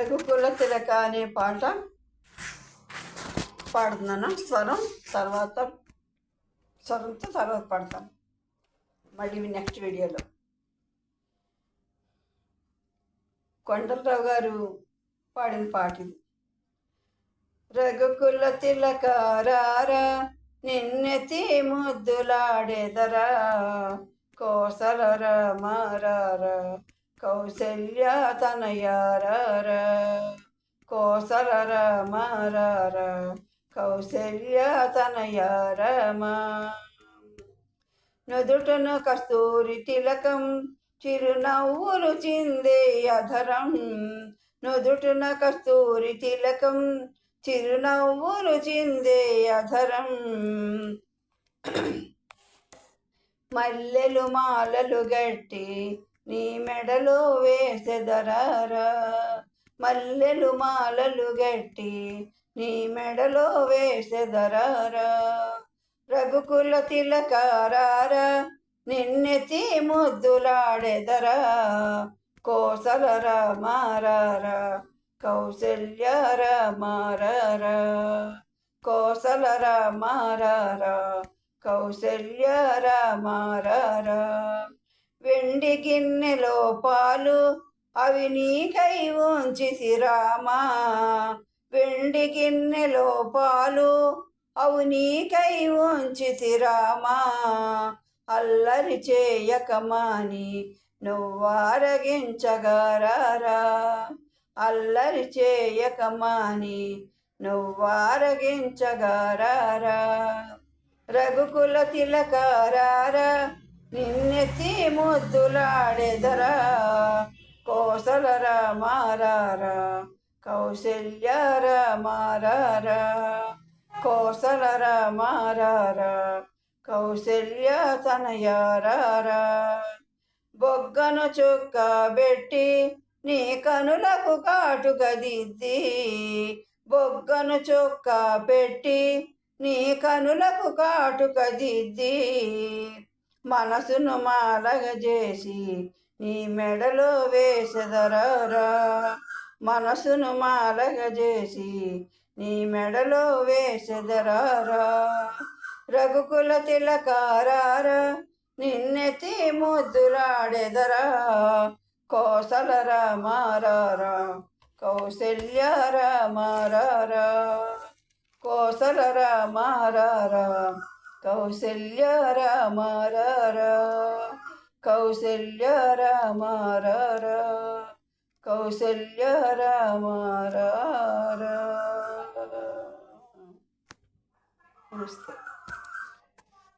రఘుకుల తిలక అనే పాట పాడుతున్నాను. స్వరంతో తర్వాత పాడతాను మళ్ళీ నెక్స్ట్ వీడియోలో. కొండలరావు గారు పాడిన పాట ఇది. రఘుకుల తిలక రారా నిన్నెతి ముద్దులాడెదరా, కోసల రామారారా కౌసల్య తనయారారా, కోసల రామారారా కౌసల్య తనయారమా. నుదుటను కస్తూరి తిలకం చిరునవ్వులు చిందే అధరం, నుదుటన కస్తూరి తిలకం చిరునవ్వులు చిందే అధరం. మల్లెలు మాలలు గట్టి నీ మెడలో వేసెదరారా, మల్లెలు మాలలు గట్టి నీ మెడలో వేసెదరారా. రఘుకుల తిలకారారా నిన్నెతి ముద్దులాడెదరా, కోసల రామారారా కౌసల్య రామారారా, కోసల రామారారా కౌసల్య రామారారా. వెండి గిన్నెలో పాలు అవి నీకై ఉంచితి రామా, వెండి గిన్నెలో పాలు అవు నీకై ఉంచితి రామా. అల్లరి చేయకమాని నువ్వారగించగారారా, అల్లరి చేయకమాని నువ్వారగించగారారా. రఘుకుల తిలకారారా నిన్నెతి ముద్దులాడెదరా, కోసల రామారారా కౌసల్య రామారారా, కోసల రామారారా కౌసల్య తనయారారా. బొగ్గను చుక్క బెట్టి నీ కనులకు కాటుక దిద్ది, బొగ్గను చుక్క పెట్టి నీ కనులకు కాటుక దిద్ది, మనసును మాలగ చేసి నీ మెడలో వేసెదరారా, మనసును మాలగ చేసి నీ మెడలో వేసెదరారా. రఘుకుల తిలకారారా నిన్నెతి ముద్దులాడెదరా, కోసల రామారారా కౌసల్య రామారారా, కోసల రామారారా కౌసల్య రామారారా, కౌసల్య రామారారా కౌసల్య రామారారా. నమస్తే.